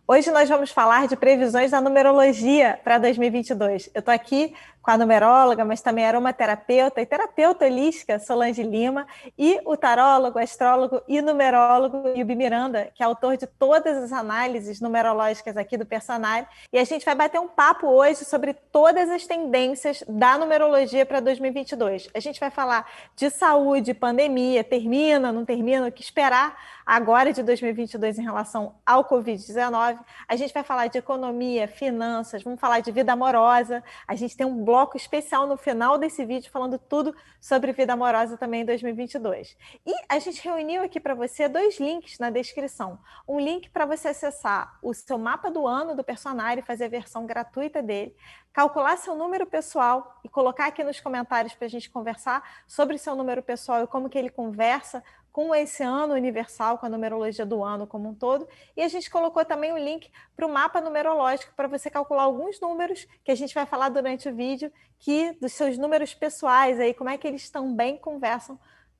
Hoje nós vamos falar de previsões da numerologia para 2022. Eu estou aqui com a numeróloga, mas também aromaterapeuta e terapeuta holística Solange Lima e o tarólogo, astrólogo e numerólogo Yubi Miranda, que é autor de todas as análises numerológicas aqui do Personare. E a gente vai bater um papo hoje sobre todas as tendências da numerologia para 2022. A gente vai falar de saúde, pandemia, termina, não termina, o que esperar agora de 2022 em relação ao Covid-19. A gente vai falar de economia, finanças, vamos falar de vida amorosa. A gente tem um bloco especial no final desse vídeo falando tudo sobre vida amorosa também em 2022. E a gente reuniu aqui para você dois links na descrição. Um link para você acessar o seu mapa do ano do Personare, fazer a versão gratuita dele, calcular seu número pessoal e colocar aqui nos comentários para a gente conversar sobre o seu número pessoal e como que ele conversa com esse ano universal, com a numerologia do ano como um todo. E a gente colocou também o link para o mapa numerológico para você calcular alguns números que a gente vai falar durante o vídeo, que dos seus números pessoais, aí, como é que eles também conversam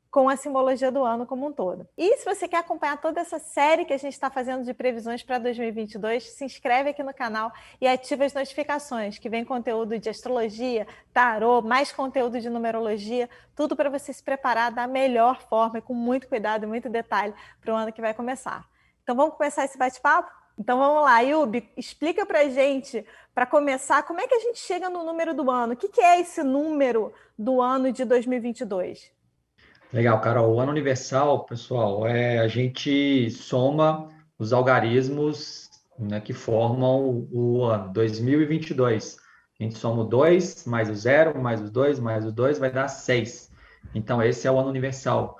com a simbologia do ano como um todo. E se você quer acompanhar toda essa série que a gente está fazendo de previsões para 2022, se inscreve aqui no canal e ativa as notificações, que vem conteúdo de astrologia, tarô, mais conteúdo de numerologia, tudo para você se preparar da melhor forma e com muito cuidado e muito detalhe para o ano que vai começar. Então vamos começar esse bate-papo? Então vamos lá, Yubi, explica para a gente, para começar, como é que a gente chega no número do ano? O que é esse número do ano de 2022? Legal, Carol. O ano universal, pessoal, a gente soma os algarismos, né, que formam o ano 2022. A gente soma o 2 mais o zero mais o 2 mais o 2 vai dar 6. Então, esse é o ano universal.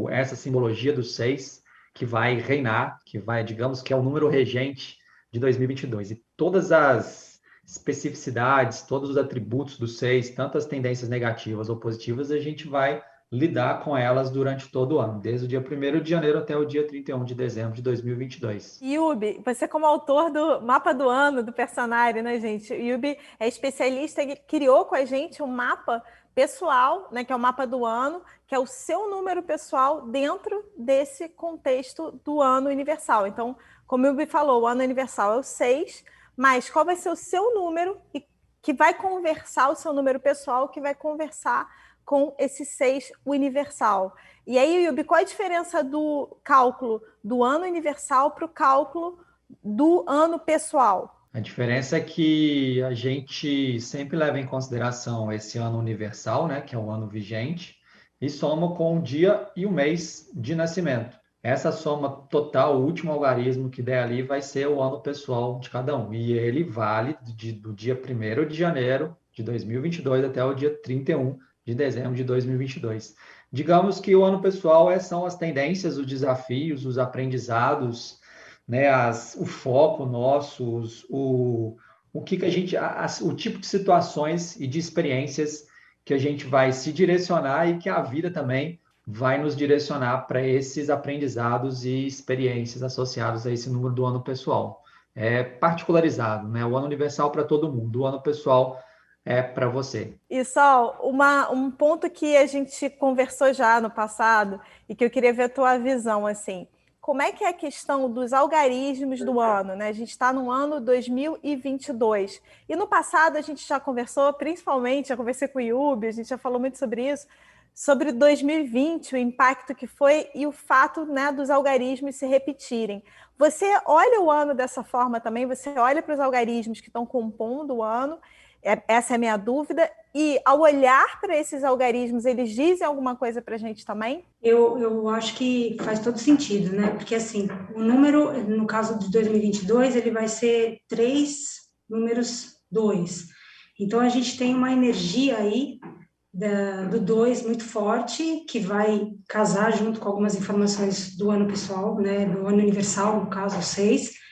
Essa simbologia do 6 que vai reinar, que vai, digamos que é o número regente de 2022. E todas as especificidades, todos os atributos do 6, tanto as tendências negativas ou positivas, a gente vai lidar com elas durante todo o ano, desde o dia 1º de janeiro até o dia 31 de dezembro de 2022. Yubi, você como autor do mapa do ano do Personare, né, gente? Yubi é especialista e criou com a gente um mapa pessoal, né, que é o mapa do ano, que é o seu número pessoal dentro desse contexto do ano universal. Então, como o Yubi falou, o ano universal é o 6, mas qual vai ser o seu número e que vai conversar, o seu número pessoal, que vai conversar com esse 6 universal. E aí, Yubi, qual a diferença do cálculo do ano universal para o cálculo do ano pessoal? A diferença é que a gente sempre leva em consideração esse ano universal, né, que é o ano vigente, e soma com o dia e o mês de nascimento. Essa soma total, o último algarismo que der ali, vai ser o ano pessoal de cada um. E ele vale do dia 1º de janeiro de 2022 até o dia 31 de dezembro de 2022. Digamos que o ano pessoal são as tendências, os desafios, os aprendizados, né, o foco nosso, o que a gente, o tipo de situações e de experiências que a gente vai se direcionar e que a vida também vai nos direcionar para esses aprendizados e experiências associados a esse número do ano pessoal. É particularizado, né? O ano universal para todo mundo, o ano pessoal é para você. E só um ponto que a gente conversou já no passado e que eu queria ver a tua visão, assim, como é que é a questão dos algarismos do ano, né? A gente está no ano 2022. E no passado a gente já conversou, principalmente, já conversei com o Yubi, a gente já falou muito sobre isso, sobre 2020, o impacto que foi e o fato, né, dos algarismos se repetirem. Você olha o ano dessa forma também? Você olha para os algarismos que estão compondo o ano? Essa é a minha dúvida. E ao olhar para esses algarismos, eles dizem alguma coisa para a gente também? Eu acho que faz todo sentido, né? Porque, assim, o número, no caso de 2022, ele vai ser 3 números 2. Então, a gente tem uma energia aí do 2 muito forte, que vai casar junto com algumas informações do ano pessoal, né? Do ano universal, no caso, o 6.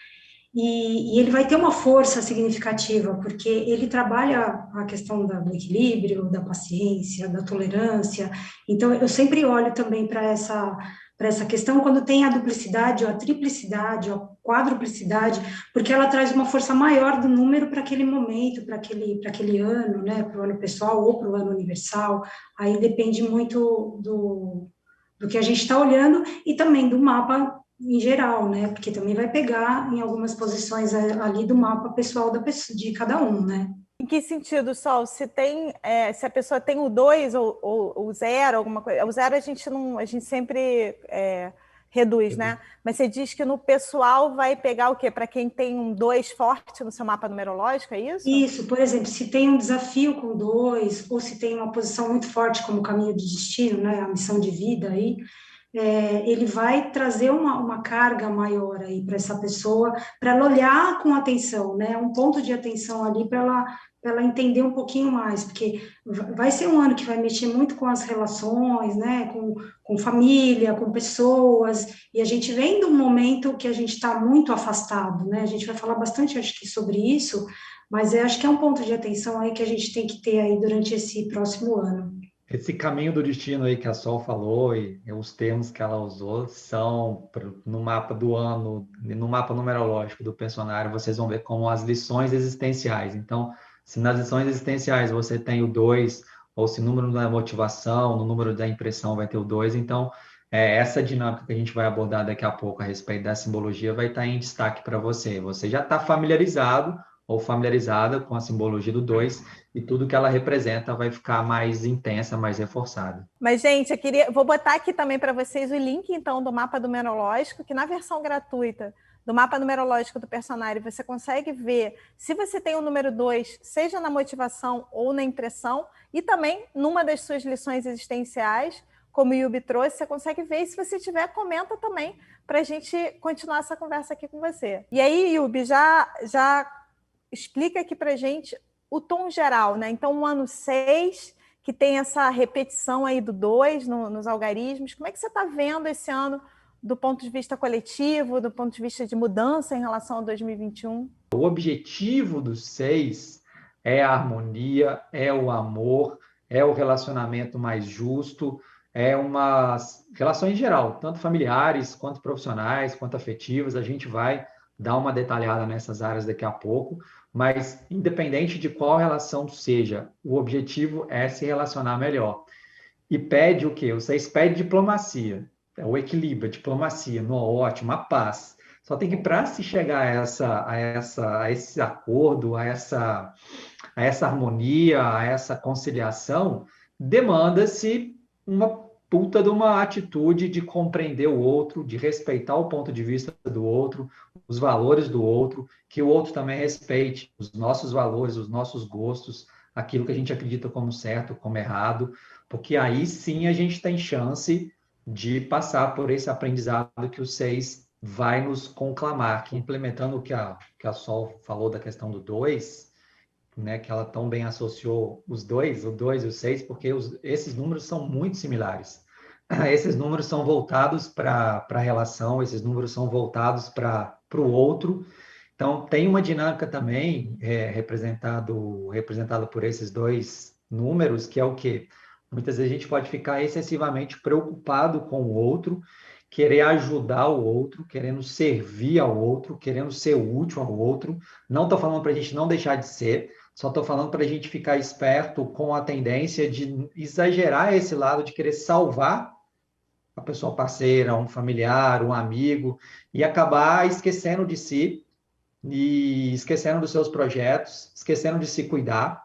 E ele vai ter uma força significativa, porque ele trabalha a questão do equilíbrio, da paciência, da tolerância. Então, eu sempre olho também para essa questão quando tem a duplicidade, ou a triplicidade, ou a quadruplicidade, porque ela traz uma força maior do número para aquele momento, para aquele ano, né, para o ano pessoal ou para o ano universal. Aí depende muito do que a gente está olhando e também do mapa em geral, né? Porque também vai pegar em algumas posições ali do mapa pessoal de cada um, né? Em que sentido, Sol? Se a pessoa tem o 2 ou o 0, alguma coisa. O 0 a gente sempre reduz, né? Mas você diz que no pessoal vai pegar o quê? Para quem tem um 2 forte no seu mapa numerológico, é isso? Isso, por exemplo, se tem um desafio com 2, ou se tem uma posição muito forte como o caminho de destino, né? A missão de vida aí, ele vai trazer uma carga maior aí para essa pessoa, para ela olhar com atenção, né? Um ponto de atenção ali para ela entender um pouquinho mais, porque vai ser um ano que vai mexer muito com as relações, né? Com família, com pessoas, e a gente vem de um momento que a gente está muito afastado, né? A gente vai falar bastante, acho que, sobre isso, mas eu acho que é um ponto de atenção aí que a gente tem que ter aí durante esse próximo ano. Esse caminho do destino aí que a Sol falou e os termos que ela usou são no mapa do ano, no mapa numerológico do personagem, vocês vão ver como as lições existenciais. Então, se nas lições existenciais você tem o 2, ou se no número da motivação, no número da impressão vai ter o 2, então essa dinâmica que a gente vai abordar daqui a pouco a respeito da simbologia vai estar em destaque para você. Você já está familiarizado ou familiarizada com a simbologia do 2 e tudo que ela representa vai ficar mais intensa, mais reforçada. Mas, gente, vou botar aqui também para vocês o link, então, do mapa numerológico, que na versão gratuita do mapa numerológico do personagem, você consegue ver se você tem o número 2, seja na motivação ou na impressão, e também numa das suas lições existenciais, como o Yubi trouxe, você consegue ver, e se você tiver, comenta também, para a gente continuar essa conversa aqui com você. E aí, Yubi, já explica aqui para a gente o tom geral, né? Então, o ano 6, que tem essa repetição aí do 2 nos algarismos, como é que você está vendo esse ano do ponto de vista coletivo, do ponto de vista de mudança em relação a 2021? O objetivo do 6 é a harmonia, é o amor, é o relacionamento mais justo, é uma relação em geral, tanto familiares, quanto profissionais, quanto afetivas. A gente vai dar uma detalhada nessas áreas daqui a pouco, mas independente de qual relação seja, o objetivo é se relacionar melhor. E pede o quê? O 6 pede diplomacia, é o equilíbrio, a diplomacia, no ótimo, a paz. Só tem que, para se chegar a esse acordo, a essa harmonia, a essa conciliação, demanda-se uma puta de uma atitude de compreender o outro, de respeitar o ponto de vista do outro, os valores do outro, que o outro também respeite os nossos valores, os nossos gostos, aquilo que a gente acredita como certo, como errado, porque aí sim a gente tem chance de passar por esse aprendizado que o 6 vai nos conclamar, que implementando o que a Sol falou da questão do 2, né, que ela tão bem associou o 2 e o 6, porque esses números são muito similares. Esses números são voltados para a relação, esses números são voltados para o outro. Então, tem uma dinâmica também representada por esses dois números, que é o quê? Muitas vezes a gente pode ficar excessivamente preocupado com o outro, querer ajudar o outro, querendo servir ao outro, querendo ser útil ao outro. Não estou falando para a gente não deixar de ser, só estou falando para a gente ficar esperto com a tendência de exagerar esse lado de querer salvar a pessoa parceira, um familiar, um amigo, e acabar esquecendo de si, e esquecendo dos seus projetos, esquecendo de se cuidar,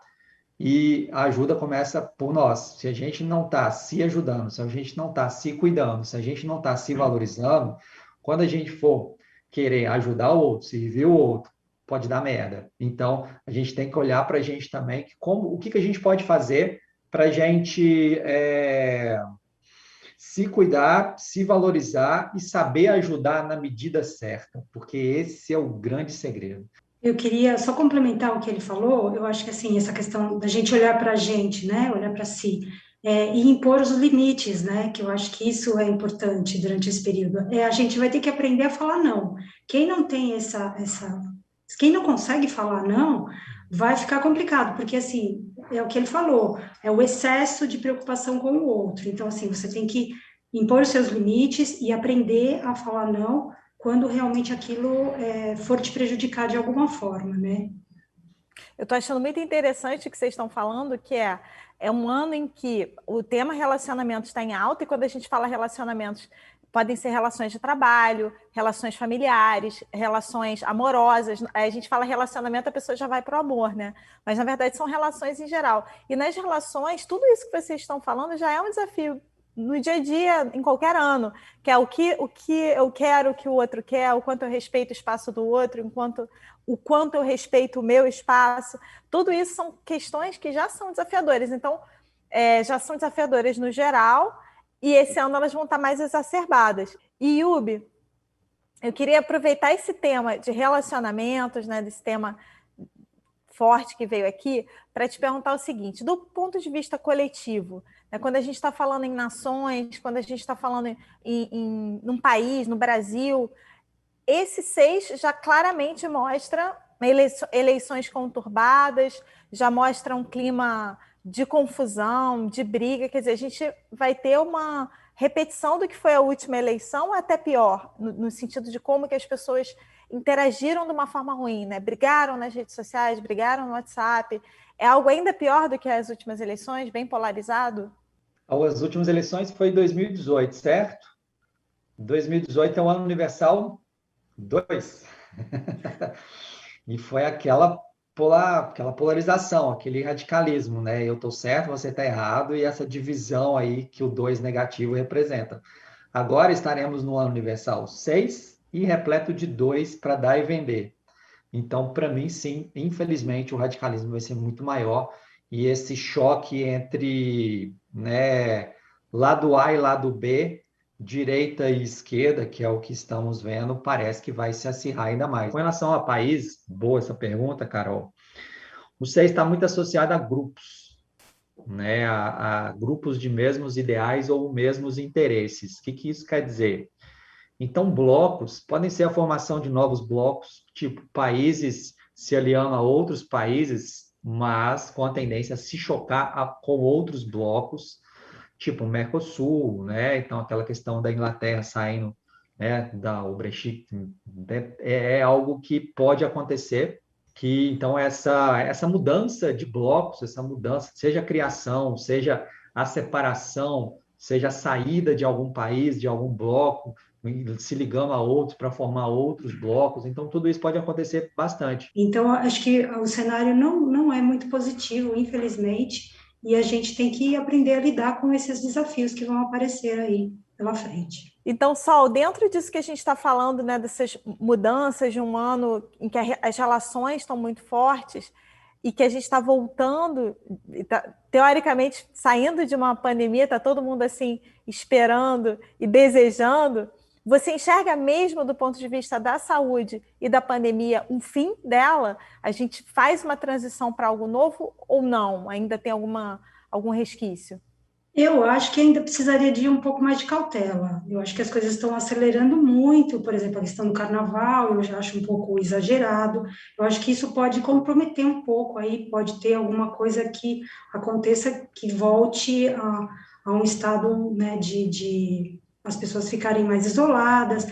e a ajuda começa por nós. Se a gente não está se ajudando, se a gente não está se cuidando, se a gente não está se valorizando, quando a gente for querer ajudar o outro, servir o outro, pode dar merda. Então, a gente tem que olhar para a gente também, o que a gente pode fazer para a gente se cuidar, se valorizar e saber ajudar na medida certa, porque esse é o grande segredo. Eu queria só complementar o que ele falou. Eu acho que assim, essa questão da gente olhar para a gente, né, olhar para si, e impor os limites, né, que eu acho que isso é importante durante esse período. A gente vai ter que aprender a falar não. Quem não tem quem não consegue falar não, vai ficar complicado, porque assim, é o que ele falou, é o excesso de preocupação com o outro. Então, assim, você tem que impor os seus limites e aprender a falar não quando realmente aquilo for te prejudicar de alguma forma, né? Eu estou achando muito interessante o que vocês estão falando, que é um ano em que o tema relacionamentos está em alta, e quando a gente fala relacionamentos, Podem ser relações de trabalho, relações familiares, relações amorosas. A gente fala relacionamento, a pessoa já vai para o amor, né? Mas, na verdade, são relações em geral. E nas relações, tudo isso que vocês estão falando já é um desafio no dia a dia, em qualquer ano, que é o que eu quero, o que o outro quer, o quanto eu respeito o espaço do outro, o quanto eu respeito o meu espaço. Tudo isso são questões que já são desafiadoras. Então, já são desafiadoras no geral, e esse ano elas vão estar mais exacerbadas. E, Yubi, eu queria aproveitar esse tema de relacionamentos, né, desse tema forte que veio aqui, para te perguntar o seguinte, do ponto de vista coletivo, né, quando a gente está falando em nações, quando a gente está falando num país, no Brasil, esse 6 já claramente mostra eleições conturbadas, já mostra um clima de confusão, de briga, quer dizer, a gente vai ter uma repetição do que foi a última eleição, até pior, no sentido de como que as pessoas interagiram de uma forma ruim, né? Brigaram nas redes sociais, brigaram no WhatsApp. É algo ainda pior do que as últimas eleições, bem polarizado? As últimas eleições foi em 2018, certo? 2018 é o ano universal 2. E foi aquela polarização, aquele radicalismo, né? Eu estou certo, você está errado, e essa divisão aí que o 2 negativo representa. Agora estaremos no ano universal 6 e repleto de 2 para dar e vender. Então, para mim, sim, infelizmente, o radicalismo vai ser muito maior e esse choque entre, né, lado A e lado B, direita e esquerda, que é o que estamos vendo, parece que vai se acirrar ainda mais. Com relação a país, boa essa pergunta, Carol. O 6 está muito associado a grupos, né, a grupos de mesmos ideais ou mesmos interesses. O que isso quer dizer? Então, blocos podem ser a formação de novos blocos, tipo países se aliando a outros países, mas com a tendência a se chocar com outros blocos, tipo o Mercosul, né? Então, aquela questão da Inglaterra saindo, né, o Brexit, né, é algo que pode acontecer, que então essa mudança de blocos, essa mudança, seja a criação, seja a separação, seja a saída de algum país, de algum bloco, se ligando a outros para formar outros blocos. Então, tudo isso pode acontecer bastante. Então, acho que o cenário não é muito positivo, infelizmente, e a gente tem que aprender a lidar com esses desafios que vão aparecer aí pela frente. Então, Sol, dentro disso que a gente está falando, né, dessas mudanças de um ano em que as relações estão muito fortes e que a gente está voltando, teoricamente, saindo de uma pandemia, está todo mundo assim esperando e desejando. Você enxerga mesmo do ponto de vista da saúde e da pandemia um fim dela? A gente faz uma transição para algo novo ou não? Ainda tem algum resquício? Eu acho que ainda precisaria de um pouco mais de cautela. Eu acho que as coisas estão acelerando muito, por exemplo, a questão do carnaval, eu já acho um pouco exagerado. Eu acho que isso pode comprometer um pouco aí, pode ter alguma coisa que aconteça que volte a um estado, né, de as pessoas ficarem mais isoladas.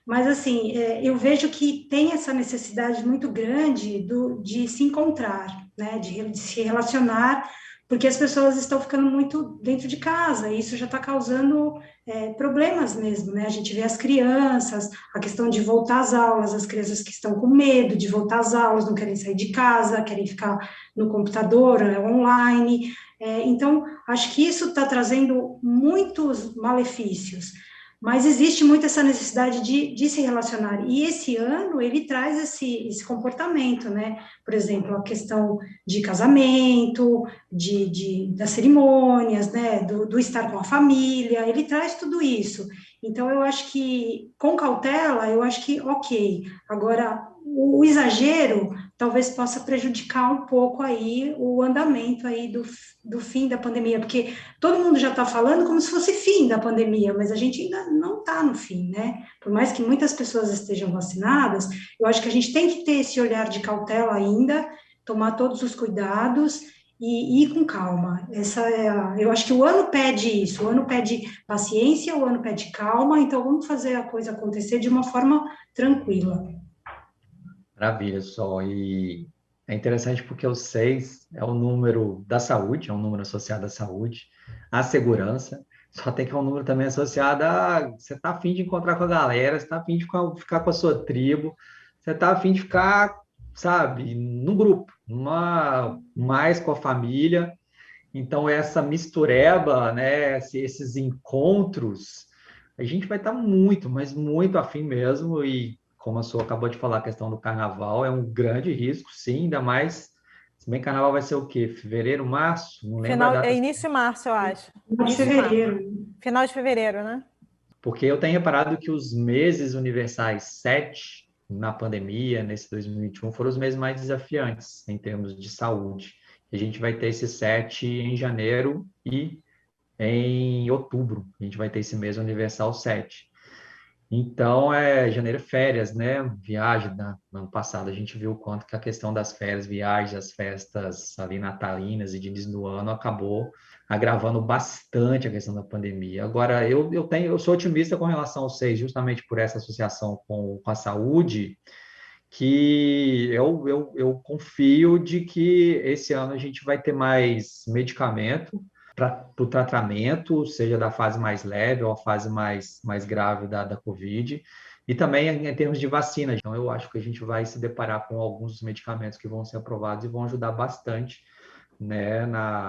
Mas, assim, eu vejo que tem essa necessidade muito grande de se encontrar, né, de se relacionar, porque as pessoas estão ficando muito dentro de casa, e isso já está causando problemas mesmo, né? A gente vê as crianças, a questão de voltar às aulas, as crianças que estão com medo de voltar às aulas, não querem sair de casa, querem ficar no computador, online. Então, acho que isso está trazendo muitos malefícios. Mas existe muito essa necessidade de se relacionar. E esse ano, ele traz esse comportamento, né? Por exemplo, a questão de casamento, das cerimônias, né? Do estar com a família, ele traz tudo isso. Então, eu acho que, com cautela, eu acho que ok. Agora, o exagero talvez possa prejudicar um pouco aí o andamento aí do fim da pandemia, porque todo mundo já está falando como se fosse fim da pandemia, mas a gente ainda não está no fim, né? Por mais que muitas pessoas estejam vacinadas, eu acho que a gente tem que ter esse olhar de cautela ainda, tomar todos os cuidados e ir com calma. Eu acho que o ano pede isso, o ano pede paciência, o ano pede calma, então vamos fazer a coisa acontecer de uma forma tranquila. Maravilha, só. E é interessante porque o 6 é o número da saúde, é um número associado à saúde, à segurança. Só tem que é um número também associado a você está afim de encontrar com a galera, você está afim de ficar com a sua tribo, você está afim de ficar, sabe, num grupo, mais com a família. Então, essa mistureba, né, esses encontros, a gente vai estar muito, mas muito afim mesmo. E como a sua acabou de falar, a questão do carnaval é um grande risco, sim, ainda mais. Se bem que carnaval vai ser o quê? Fevereiro, março? Não lembro a É data. início de março, eu acho. De Início de março. fevereiro. Final de fevereiro, né? Porque eu tenho reparado que os meses universais 7 na pandemia, nesse 2021, foram os meses mais desafiantes em termos de saúde. A gente vai ter esse 7 em janeiro e em outubro. A gente vai ter esse mês universal 7. Então, janeiro é férias, né? Viagem, no ano passado a gente viu o quanto que a questão das férias, viagens, as festas ali natalinas e de início do ano acabou agravando bastante a questão da pandemia. Agora, eu sou otimista com relação ao 6, justamente por essa associação com a saúde, que eu confio de que esse ano a gente vai ter mais medicamento para o tratamento, seja da fase mais leve ou a fase mais grave da Covid, e também em termos de vacina. Então, eu acho que a gente vai se deparar com alguns medicamentos que vão ser aprovados e vão ajudar bastante, né,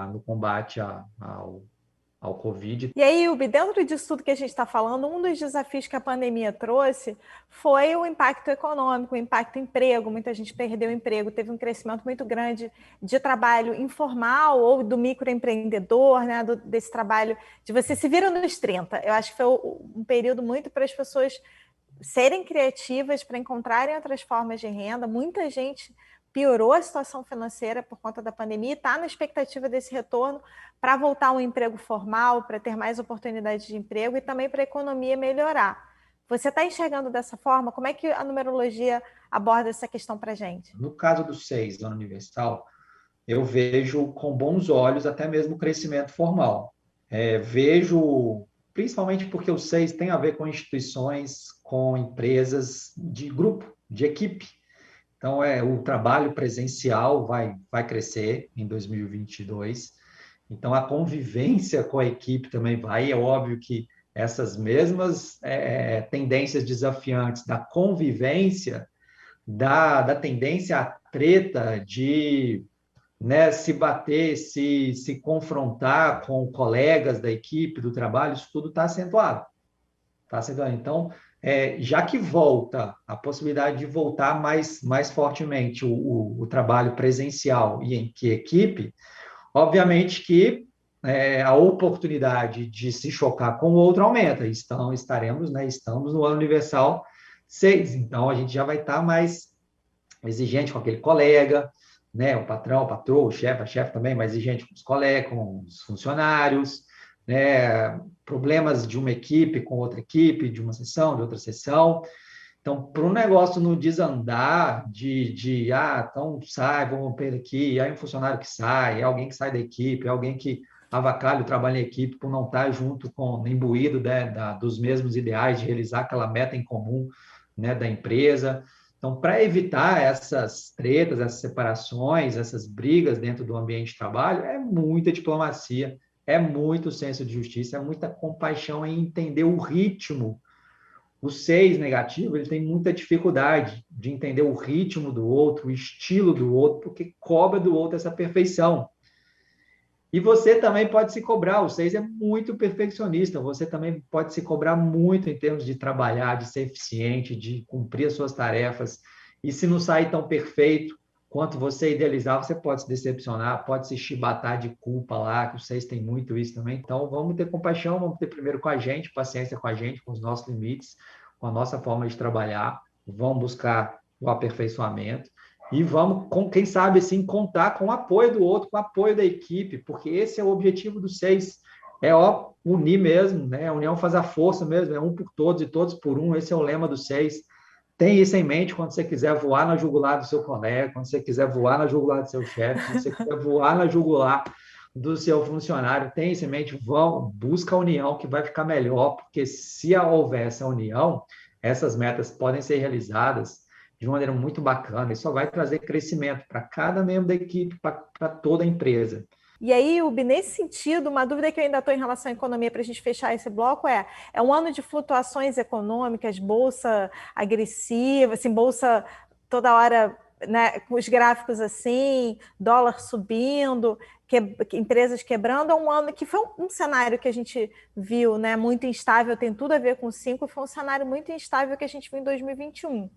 no combate ao Covid. E aí, Ubi, dentro disso tudo que a gente está falando, um dos desafios que a pandemia trouxe foi o impacto econômico, o impacto emprego. Muita gente perdeu o emprego, teve um crescimento muito grande de trabalho informal ou do microempreendedor, né? Desse trabalho de você se vira nos 30. Eu acho que foi um período muito para as pessoas serem criativas, para encontrarem outras formas de renda. Muita gente piorou a situação financeira por conta da pandemia e está na expectativa desse retorno para voltar ao emprego formal, para ter mais oportunidades de emprego e também para a economia melhorar. Você está enxergando dessa forma? Como é que a numerologia aborda essa questão para a gente? No caso do 6, ano universal, eu vejo com bons olhos até mesmo o crescimento formal. Vejo, principalmente porque o 6 tem a ver com instituições, com empresas de grupo, de equipe. Então, o trabalho presencial vai crescer em 2022. Então, a convivência com a equipe também vai. É óbvio que essas mesmas tendências desafiantes da convivência, da tendência à treta, de, né, se bater, se confrontar com colegas da equipe, do trabalho, isso tudo está acentuado. Está acentuado. Então, já que volta, a possibilidade de voltar mais fortemente o trabalho presencial e em que equipe, obviamente que a oportunidade de se chocar com o outro aumenta. Estamos no ano universal 6, então a gente já vai estar mais exigente com aquele colega, né? O patrão, o patroa, o chefe, a chefe também mais exigente com os colegas, com os funcionários, né? Problemas de uma equipe com outra equipe, de uma sessão, de outra sessão. Então, para um negócio não desandar então sai, vamos romper aqui, aí um funcionário que sai, é alguém que sai da equipe, é alguém que avacalha o trabalho em equipe por não estar junto imbuído, né, dos mesmos ideais de realizar aquela meta em comum, né, da empresa. Então, para evitar essas tretas, essas separações, essas brigas dentro do ambiente de trabalho, é muita diplomacia, é muito senso de justiça, é muita compaixão em entender o ritmo. O 6 negativo, ele tem muita dificuldade de entender o ritmo do outro, o estilo do outro, porque cobra do outro essa perfeição. E você também pode se cobrar, o 6 é muito perfeccionista, você também pode se cobrar muito em termos de trabalhar, de ser eficiente, de cumprir as suas tarefas. E se não sair tão perfeito quanto você idealizar, você pode se decepcionar, pode se chibatar de culpa lá, que o 6 tem muito isso também. Então, vamos ter compaixão, vamos ter primeiro com a gente, paciência com a gente, com os nossos limites, com a nossa forma de trabalhar, vamos buscar o aperfeiçoamento. E vamos, quem sabe, assim, contar com o apoio do outro, com o apoio da equipe, porque esse é o objetivo do 6. Unir mesmo, né? A união faz a força mesmo, é um por todos e todos por um. Esse é o lema do 6. Tem isso em mente quando você quiser voar na jugular do seu colega, quando você quiser voar na jugular do seu chefe, quando você quiser voar na jugular do seu funcionário. Tem isso em mente, busca a união que vai ficar melhor, porque se houver essa união, essas metas podem ser realizadas de uma maneira muito bacana e só vai trazer crescimento para cada membro da equipe, para toda a empresa. E aí, Ubi, nesse sentido, uma dúvida que eu ainda estou em relação à economia para a gente fechar esse bloco é um ano de flutuações econômicas, bolsa agressiva, assim, bolsa toda hora, né, com os gráficos assim, dólar subindo, empresas quebrando, é um ano que foi um cenário que a gente viu, né, muito instável, tem tudo a ver com o 5, foi um cenário muito instável que a gente viu em 2021.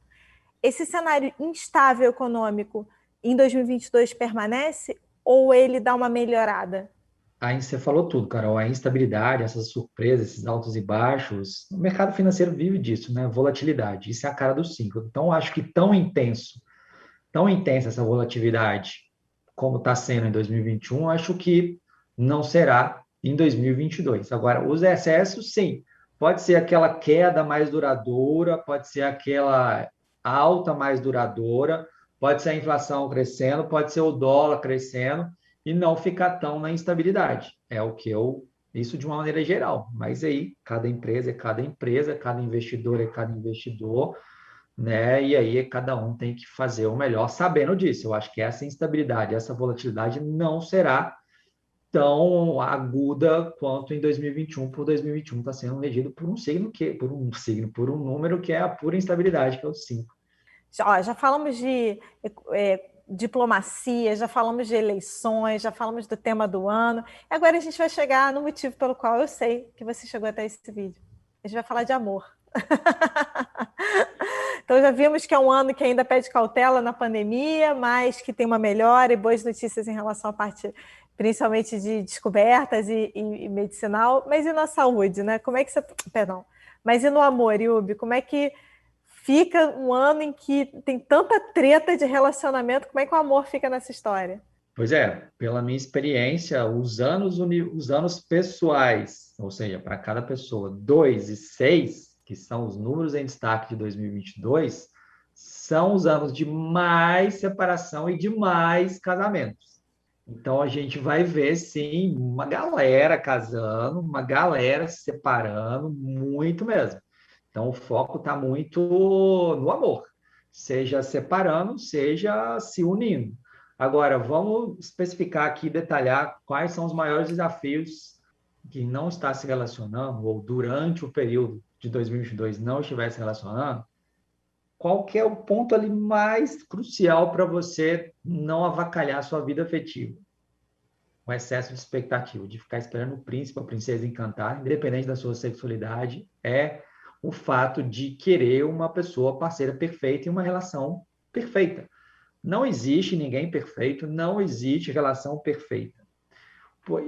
Esse cenário instável econômico em 2022 permanece ou ele dá uma melhorada? Aí você falou tudo, Carol. A instabilidade, essas surpresas, esses altos e baixos, o mercado financeiro vive disso, né? Volatilidade. Isso é a cara do ciclo. Então, eu acho que tão intensa essa volatilidade como está sendo em 2021, acho que não será em 2022. Agora, os excessos, sim. Pode ser aquela queda mais duradoura, pode ser aquela alta mais duradoura, pode ser a inflação crescendo, pode ser o dólar crescendo e não ficar tão na instabilidade. É o que eu, isso de uma maneira geral. Mas aí, cada empresa é cada empresa, cada investidor é cada investidor, né? E aí cada um tem que fazer o melhor sabendo disso. Eu acho que essa instabilidade, essa volatilidade não será tão aguda quanto em 2021, por 2021 está sendo regido por um número que é a pura instabilidade, que é o 5. Já falamos de diplomacia, já falamos de eleições, já falamos do tema do ano. E agora a gente vai chegar no motivo pelo qual eu sei que você chegou até esse vídeo. A gente vai falar de amor. Então já vimos que é um ano que ainda pede cautela na pandemia, mas que tem uma melhora e boas notícias em relação à parte, principalmente de descobertas e medicinal. Mas e na saúde, né? Como é que você... Perdão. Mas e no amor, Yubi? Como é que fica um ano em que tem tanta treta de relacionamento? Como é que o amor fica nessa história? Pois é, pela minha experiência, os anos pessoais, ou seja, para cada pessoa, 2 e 6, que são os números em destaque de 2022, são os anos de mais separação e de mais casamentos. Então, a gente vai ver, sim, uma galera casando, uma galera se separando, muito mesmo. Então, o foco está muito no amor, seja separando, seja se unindo. Agora, vamos especificar aqui, detalhar quais são os maiores desafios que não está se relacionando, ou durante o período de 2022 não estiver se relacionando. Qual que é o ponto ali mais crucial para você não avacalhar a sua vida afetiva? O excesso de expectativa, de ficar esperando o príncipe ou a princesa encantar, independente da sua sexualidade, é o fato de querer uma pessoa parceira perfeita e uma relação perfeita. Não existe ninguém perfeito, não existe relação perfeita.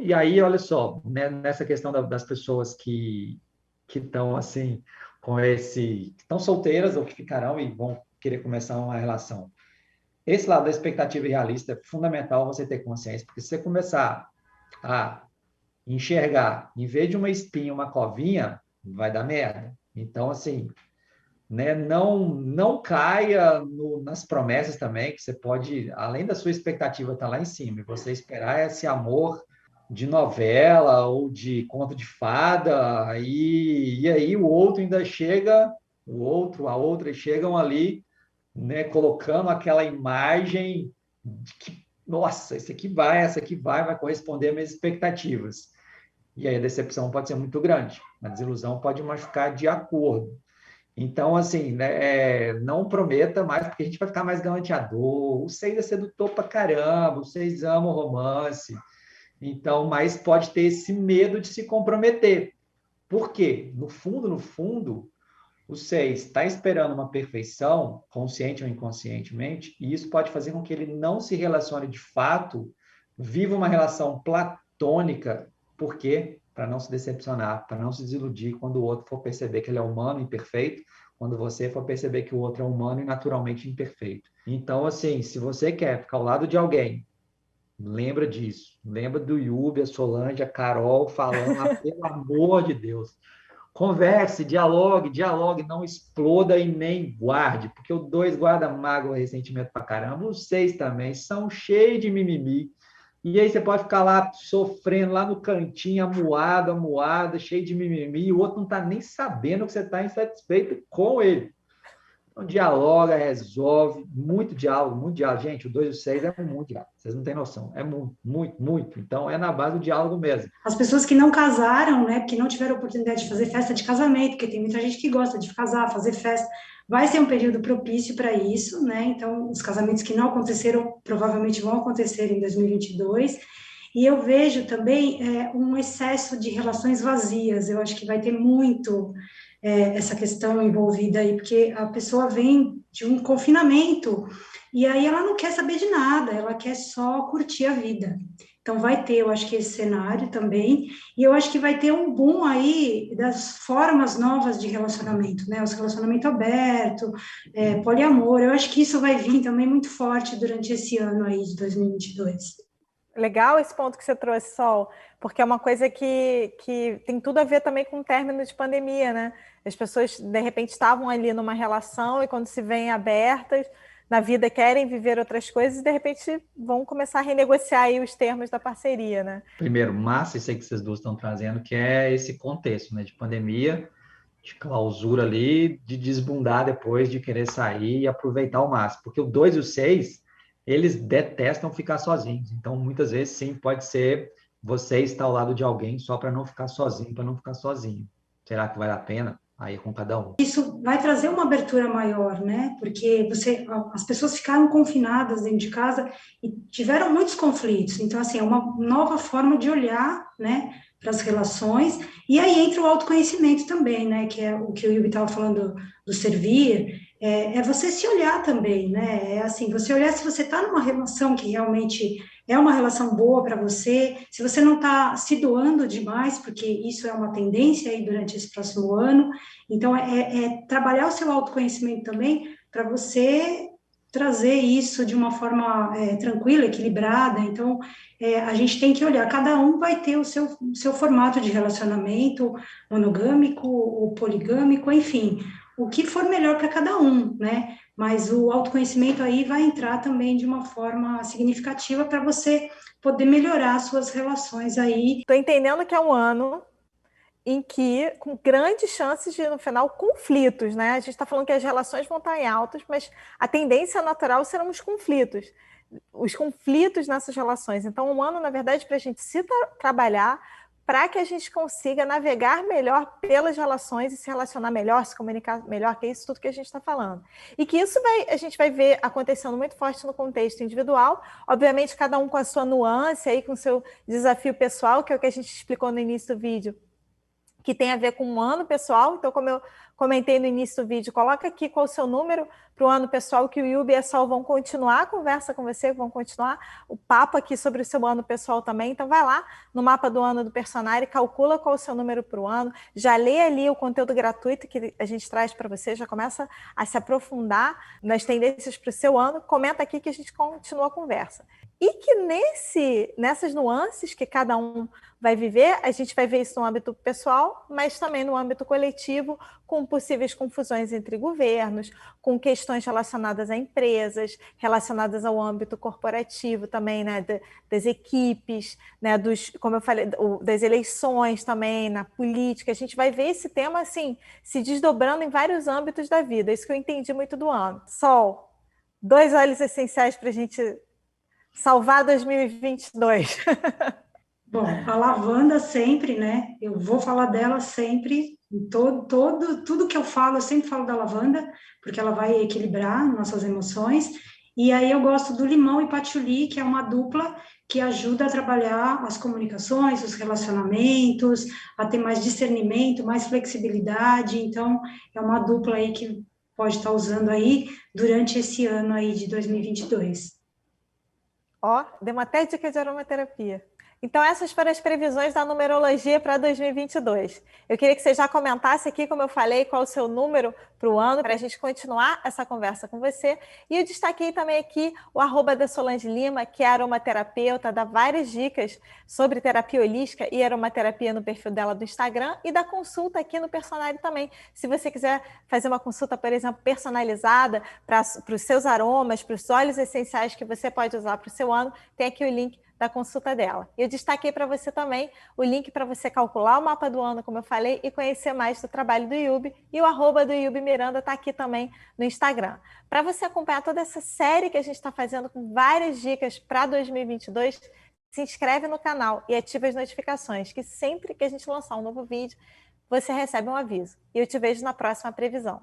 E aí, olha só, né, nessa questão das pessoas que estão assim, com esse, que estão solteiras ou que ficarão e vão querer começar uma relação. Esse lado da expectativa realista é fundamental você ter consciência, porque se você começar a enxergar, em vez de uma espinha, uma covinha, vai dar merda. Então, assim, né, não caia nas promessas também, que você pode, além da sua expectativa estar lá em cima, e você esperar esse amor de novela ou de conto de fada, e aí o outro ainda chega, o outro, a outra chegam ali, né, colocando aquela imagem de que, nossa, essa aqui vai corresponder às minhas expectativas. E aí a decepção pode ser muito grande, a desilusão pode machucar de acordo. Então, assim, né, não prometa mais, porque a gente vai ficar mais galanteador. O 6 é sedutor pra caramba, o 6 ama o romance. Então, mas pode ter esse medo de se comprometer. Por quê? No fundo, o 6 está esperando uma perfeição, consciente ou inconscientemente, e isso pode fazer com que ele não se relacione de fato, viva uma relação platônica. Por quê? Para não se decepcionar, para não se desiludir quando o outro for perceber que ele é humano e imperfeito, quando você for perceber que o outro é humano e naturalmente imperfeito. Então, assim, se você quer ficar ao lado de alguém, lembra disso. Lembra do Yubi, a Solange, a Carol falando, pelo amor de Deus. Converse, dialogue, não exploda e nem guarde, porque o 2 guarda mágoa, ressentimento pra caramba, o 6 também, são cheios de mimimi. E aí você pode ficar lá sofrendo, lá no cantinho, amuado, cheio de mimimi, e o outro não está nem sabendo que você está insatisfeito com ele. Então, dialoga, resolve, muito diálogo, muito diálogo. Gente, o 2 e o 6 é muito diálogo, vocês não têm noção, é muito, muito, muito. Então, é na base do diálogo mesmo. As pessoas que não casaram, né, que não tiveram oportunidade de fazer festa de casamento, porque tem muita gente que gosta de casar, fazer festa, vai ser um período propício para isso, né? Então, os casamentos que não aconteceram provavelmente vão acontecer em 2022. E eu vejo também um excesso de relações vazias. Eu acho que vai ter muito essa questão envolvida aí, porque a pessoa vem de um confinamento e aí ela não quer saber de nada, ela quer só curtir a vida. Então, vai ter, eu acho que esse cenário também, e eu acho que vai ter um boom aí das formas novas de relacionamento, né? Os relacionamento aberto, poliamor, eu acho que isso vai vir também muito forte durante esse ano aí de 2022. Legal esse ponto que você trouxe, Sol, porque é uma coisa que tem tudo a ver também com o término de pandemia, né? As pessoas, de repente, estavam ali numa relação e quando se veem abertas na vida, querem viver outras coisas e, de repente, vão começar a renegociar aí os termos da parceria, né? Primeiro, massa, isso aí que vocês duas estão trazendo, que é esse contexto, né, de pandemia, de clausura ali, de desbundar depois, de querer sair e aproveitar ao máximo. Porque o 2 e o 6, eles detestam ficar sozinhos. Então, muitas vezes, sim, pode ser você estar ao lado de alguém só para não ficar sozinho, para não ficar sozinho. Será que vale a pena? Aí é com cada um. Isso vai trazer uma abertura maior, né? Porque as pessoas ficaram confinadas dentro de casa e tiveram muitos conflitos. Então, assim, é uma nova forma de olhar, né, para as relações. E aí entra o autoconhecimento também, né? Que é o que o Yubi estava falando do servir. É você se olhar também, né? É assim, você olhar se você está numa relação que realmente é uma relação boa para você, se você não está se doando demais, porque isso é uma tendência aí durante esse próximo ano. Então, trabalhar o seu autoconhecimento também para você trazer isso de uma forma tranquila, equilibrada. Então, a gente tem que olhar, cada um vai ter o seu formato de relacionamento, monogâmico ou poligâmico, enfim, o que for melhor para cada um, né? Mas o autoconhecimento aí vai entrar também de uma forma significativa para você poder melhorar suas relações aí. Estou entendendo que é um ano em que, com grandes chances de, no final, conflitos, né? A gente está falando que as relações vão estar em altas, mas a tendência natural serão os conflitos nessas relações. Então, um ano, na verdade, para a gente se trabalhar, para que a gente consiga navegar melhor pelas relações e se relacionar melhor, se comunicar melhor, que é isso tudo que a gente está falando. E que isso a gente vai ver acontecendo muito forte no contexto individual, obviamente cada um com a sua nuance, aí, com o seu desafio pessoal, que é o que a gente explicou no início do vídeo, que tem a ver com um ano pessoal. Então, como eu comentei no início do vídeo, coloca aqui qual o seu número para o ano pessoal, que o Yubi e a Sol vão continuar a conversa com você, vão continuar o papo aqui sobre o seu ano pessoal também. Então, vai lá no mapa do ano do personagem, calcula qual o seu número para o ano, já lê ali o conteúdo gratuito que a gente traz para você, já começa a se aprofundar nas tendências para o seu ano, comenta aqui que a gente continua a conversa. E que nessas nuances que cada um vai viver, a gente vai ver isso no âmbito pessoal, mas também no âmbito coletivo, com possíveis confusões entre governos, com questões relacionadas a empresas, relacionadas ao âmbito corporativo também, né, das equipes, né, como eu falei, das eleições também, na política. A gente vai ver esse tema assim, se desdobrando em vários âmbitos da vida. Isso que eu entendi muito do ano. Sol, 2 óleos essenciais para a gente salvar 2022. Bom, a lavanda sempre, né? Eu vou falar dela sempre. Tudo que eu falo, eu sempre falo da lavanda, porque ela vai equilibrar nossas emoções. E aí eu gosto do limão e patchouli, que é uma dupla que ajuda a trabalhar as comunicações, os relacionamentos, a ter mais discernimento, mais flexibilidade. Então, é uma dupla aí que pode estar usando aí durante esse ano aí de 2022. Ó, deu uma até dica de aromaterapia. Então, essas foram as previsões da numerologia para 2022. Eu queria que você já comentasse aqui, como eu falei, qual o seu número para o ano, para a gente continuar essa conversa com você. E eu destaquei também aqui o @ Solange Lima, que é aromaterapeuta, dá várias dicas sobre terapia holística e aromaterapia no perfil dela do Instagram, e da consulta aqui no Personare também. Se você quiser fazer uma consulta, por exemplo, personalizada para os seus aromas, para os óleos essenciais que você pode usar para o seu ano, tem aqui o link da consulta dela. Eu destaquei para você também o link para você calcular o mapa do ano, como eu falei, e conhecer mais do trabalho do Yubi. E o @ do Yubi Miranda está aqui também no Instagram. Para você acompanhar toda essa série que a gente está fazendo com várias dicas para 2022, se inscreve no canal e ativa as notificações, que sempre que a gente lançar um novo vídeo, você recebe um aviso. E eu te vejo na próxima previsão.